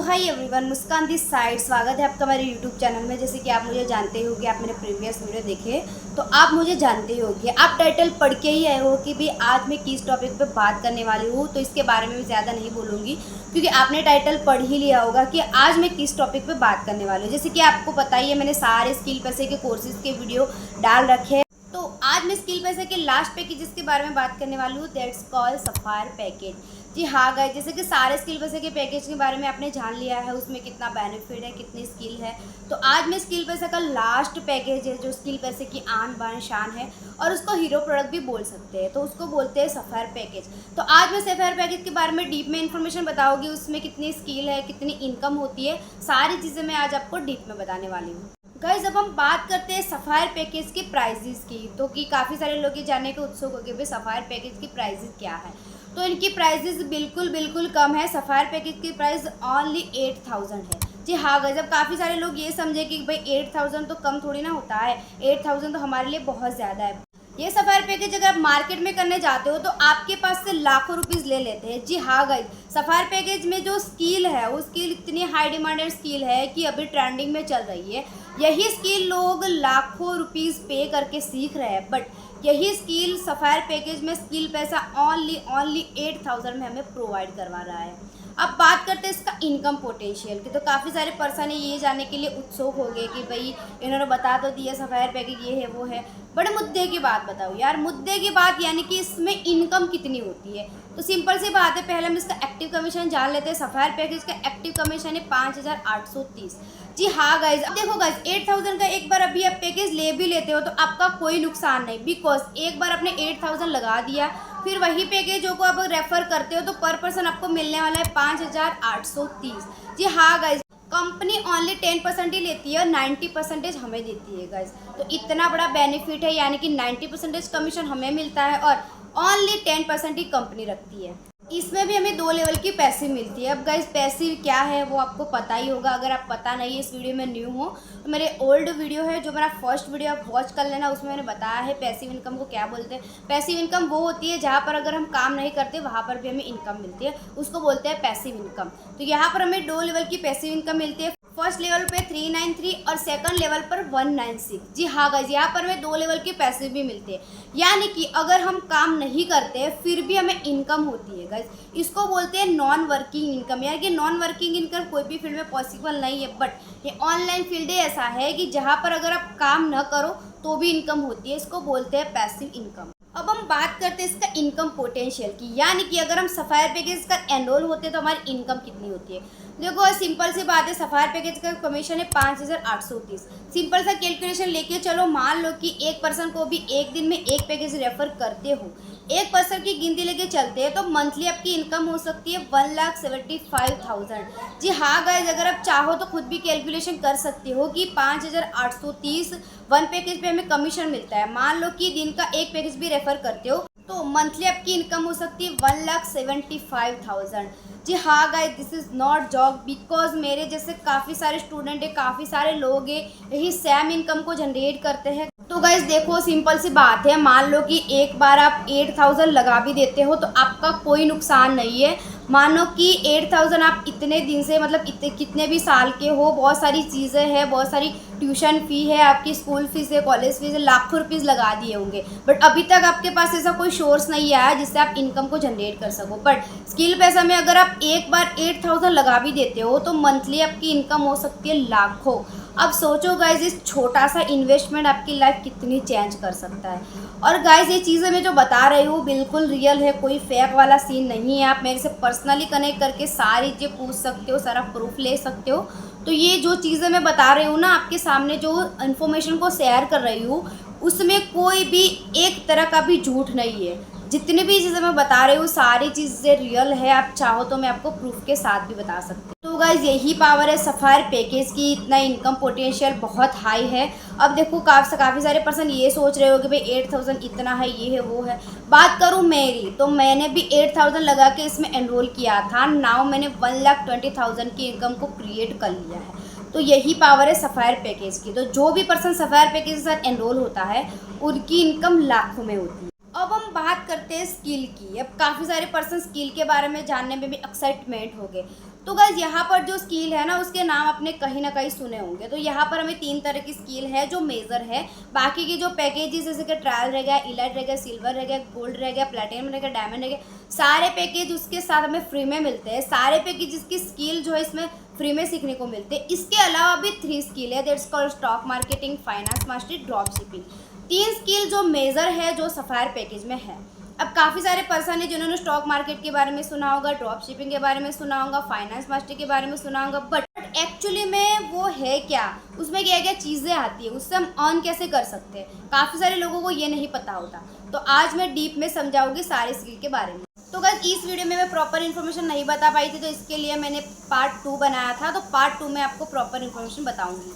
Hi everyone, Muskan this side. स्वागत है आपका हमारे यूट्यूब चैनल में। जैसे कि आप मुझे जानते ही होंगे, आप मेरे प्रीवियस वीडियो देखे तो आप मुझे जानते ही होंगे। आप टाइटल पढ़ के ही आए हो कि भाई आज मैं किस टॉपिक पे बात करने वाली हूँ, तो इसके बारे में भी ज़्यादा नहीं बोलूँगी क्योंकि आपने टाइटल पढ़ ही लिया होगा कि आज मैं किस टॉपिक पर बात करने वाली हूँ। जैसे कि आपको पता ही है, मैंने सारे स्किल पैसे के कोर्सेज़ के वीडियो डाल रखे हैं। तो आज मैं स्किल पैसे के लास्ट पैकेजेस के बारे में बात करने वाली हूँ, दैट्स कॉल्ड सफायर पैकेज। जी हाँ गाइस, जैसे कि सारे स्किल पैसे के पैकेज के बारे में आपने जान लिया है, उसमें कितना बेनिफिट है, कितनी स्किल है। तो आज मैं स्किल पैसे का लास्ट पैकेज है जो स्किल पैसे की आन बान शान है और उसको हीरो प्रोडक्ट भी बोल सकते हैं, तो उसको बोलते हैं सफायर पैकेज। तो आज मैं सफायर पैकेज के बारे में डीप में इन्फॉर्मेशन बताऊँगी, उसमें कितनी स्किल है, कितनी इनकम होती है, सारी चीज़ें मैं आज आपको डीप में बताने वाली हूँ। गाइस, जब हम बात करते हैं सफायर पैकेज की प्राइजेस की, तो कि काफ़ी सारे लोग ये जानने के उत्सुक हो गए भाई सफायर पैकेज की प्राइजेस क्या है। तो इनकी प्राइजेस बिल्कुल कम है। सफायर पैकेज की प्राइस ओनली 8000 है। जी हाँ गाइस, जब काफ़ी सारे लोग ये समझे कि भाई 8000 तो कम थोड़ी ना होता है, 8000 तो हमारे लिए बहुत ज़्यादा है। ये सफायर पैकेज अगर आप मार्केट में करने जाते हो तो आपके पास से लाखों रुपीस ले लेते हैं। जी हाँ गाइस, सफायर पैकेज में जो स्किल है वो स्किल इतनी हाई डिमांडेड स्किल है कि अभी ट्रेंडिंग में चल रही है। यही स्किल लोग लाखों रुपीस पे करके सीख रहे हैं, बट यही स्किल सफायर पैकेज में स्किल पैसा ओनली 8000 में हमें प्रोवाइड करवा रहा है। अब बात करते हैं इसका इनकम पोटेंशियल की, तो काफ़ी सारे पर्सन ये जानने के लिए उत्सुक हो गए कि भाई इन्होंने बता तो दिया सफायर पैकेज ये है वो है, बड़े मुद्दे की बात बताओ यार। मुद्दे की बात यानी कि इसमें इनकम कितनी होती है। तो सिंपल सी बात है, पहले हम इसका एक्टिव कमीशन जान लेते हैं। सफायर पैकेज का एक्टिव कमीशन है 5830। जी हाँ गाइज, अब देखो गाइज, 8000 का एक बार अभी आप पैकेज ले भी लेते हो तो आपका कोई नुकसान नहीं, बिकॉज एक बार आपने 8000 लगा दिया, फिर वही पैकेजों को आप रेफर करते हो तो पर पर्सन आपको मिलने वाला है 5830। जी हाँ गाइज, कंपनी ओनली 10% ही लेती है और 90% हमें देती है गाइज। तो इतना बड़ा बेनिफिट है, यानी कि 90% कमीशन हमें मिलता है और ओनली 10% ही कंपनी रखती है। इसमें भी हमें 2 लेवल की पैसिव मिलती है। अब गाइज पैसिव क्या है वो आपको पता ही होगा। अगर आप पता नहीं है, इस वीडियो में न्यू हो तो मेरे ओल्ड वीडियो है, जो मेरा फर्स्ट वीडियो आप वॉच कर लेना, उसमें मैंने बताया है पैसिव इनकम को क्या बोलते हैं। पैसिव इनकम वो होती है जहाँ पर अगर हम काम नहीं करते वहाँ पर भी हमें इनकम मिलती है, उसको बोलते हैं पैसिव इनकम। तो यहाँ पर हमें 2 लेवल की पैसिव इनकम मिलती है। फर्स्ट लेवल पे 393 और सेकंड लेवल पर 196। जी हाँ गाइज, यहाँ पर हमें 2 लेवल की पैसिव भी मिलते हैं, यानी कि अगर हम काम नहीं करते फिर भी हमें इनकम होती है गाइज। इसको बोलते हैं नॉन वर्किंग इनकम। यानी कि नॉन वर्किंग इनकम कोई भी फील्ड में पॉसिबल नहीं है, बट ये ऑनलाइन फील्ड ही ऐसा है कि जहाँ पर अगर आप काम न करो तो भी इनकम होती है। इसको बोलते हैं पैसिव इनकम। अब हम बात करते हैं इसका इनकम पोटेंशियल की, यानी कि अगर हम सफायर पैकेज का एनरोल होते हैं तो हमारी इनकम कितनी होती है। देखो सिंपल सी बात है, सफायर पैकेज का कमीशन है 5830। सिंपल सा कैलकुलेशन लेके चलो, मान लो कि एक पर्सन को भी एक दिन में एक पैकेज रेफर करते हो, एक पर्सन की गिनती लेके चलते हैं तो मंथली आपकी इनकम हो सकती है 1,75,000। जी हाँ गाइज, अगर आप चाहो तो खुद भी कैलकुलेशन कर सकते हो कि 5830 वन पैकेज पे हमें कमीशन मिलता है। मान लो कि दिन का एक पैकेज भी रेफर करते हो तो मंथली आपकी इनकम हो सकती है 1,75,000। जी हाँ guys, this is not job, because मेरे जैसे काफ़ी सारे स्टूडेंट है, काफ़ी सारे लोग हैं यही सेम इनकम को जनरेट करते हैं। तो गाइस देखो, सिंपल सी बात है, मान लो कि एक बार आप 8000 लगा भी देते हो तो आपका कोई नुकसान नहीं है। मानो कि 8000 आप इतने दिन से, मतलब कितने भी साल के हो, बहुत सारी चीज़ें हैं, बहुत सारी ट्यूशन फ़ी है, आपकी स्कूल फीस है, कॉलेज फीस है, लाखों रुपीस लगा दिए होंगे, बट अभी तक आपके पास ऐसा कोई सोर्स नहीं आया जिससे आप इनकम को जनरेट कर सको। बट स्किल पैसा में अगर आप एक बार 8000 लगा भी देते हो तो मंथली आपकी इनकम हो सकती है लाखों। अब सोचो गाइज, इस छोटा सा इन्वेस्टमेंट आपकी लाइफ कितनी चेंज कर सकता है। और गाइज ये चीज़ें मैं जो बता रही हूँ बिल्कुल रियल है, कोई फेक वाला सीन नहीं है। आप मेरे से पर्सनली कनेक्ट करके सारी चीज़ें पूछ सकते हो, सारा प्रूफ ले सकते हो। तो ये जो चीज़ें मैं बता रही हूँ ना, आपके सामने जो इन्फॉर्मेशन को शेयर कर रही हूँ, उसमें कोई भी एक तरह का भी झूठ नहीं है। जितनी भी चीज़ें मैं बता रही हूँ सारी चीज़ें रियल है। आप चाहो तो मैं आपको प्रूफ के साथ भी बता सकती हूँ। तो गाइज यही पावर है सफायर पैकेज की, इतना इनकम पोटेंशियल बहुत हाई है। अब देखो काफ़ी सारे पर्सन ये सोच रहे हो कि भाई 8000 इतना है, ये है वो है। बात करूँ मेरी, तो मैंने भी 8000 लगा के इसमें एनरोल किया था। नाउ मैंने 1,20,000 की इनकम को क्रिएट कर लिया है। तो यही पावर है सफायर पैकेज की। तो जो भी पर्सन सफायर पैकेज के साथ एनरोल होता है उनकी इनकम लाखों में होती है। अब हम बात करते हैं स्किल की। अब काफ़ी सारे पर्सन स्किल के बारे में जानने में भी एक्साइटमेंट हो गए। तो गाइज यहाँ पर जो स्किल है ना उसके नाम आपने कहीं ना कहीं सुने होंगे। तो यहाँ पर हमें 3 तरह की स्किल है जो मेजर है। बाकी की जो पैकेजेस जैसे कि ट्रायल रह गया, इलाइट रह गया, सिल्वर रह गया, गोल्ड रह गया, प्लेटिनम रह गया, डायमंड रह गया, सारे पैकेज उसके साथ हमें फ्री में मिलते हैं। सारे पैकेज की स्किल जो है इसमें फ्री में सीखने को मिलते हैं। इसके अलावा भी 3 स्किल है, that's called stock marketing, finance mastery, drop shipping. 3 skill जो मेजर है जो सफायर पैकेज में है। अब काफ़ी सारे पर्सन है जिन्होंने स्टॉक मार्केट के बारे में सुना होगा, ड्रॉप शिपिंग के बारे में सुना होगा, फाइनेंस मास्टरी के बारे में सुना होगा, बट एक्चुअली में वो है क्या, उसमें क्या क्या चीज़ें आती है, उससे हम अर्न कैसे कर सकते हैं, काफ़ी सारे लोगों को ये नहीं पता होता। तो आज मैं डीप में समझाऊंगी सारे स्किल के बारे में। तो गाइस इस वीडियो में मैं प्रॉपर इन्फॉर्मेशन नहीं बता पाई थी, तो इसके लिए मैंने पार्ट 2 बनाया था। तो पार्ट 2 में आपको प्रॉपर इन्फॉर्मेशन बताऊंगी।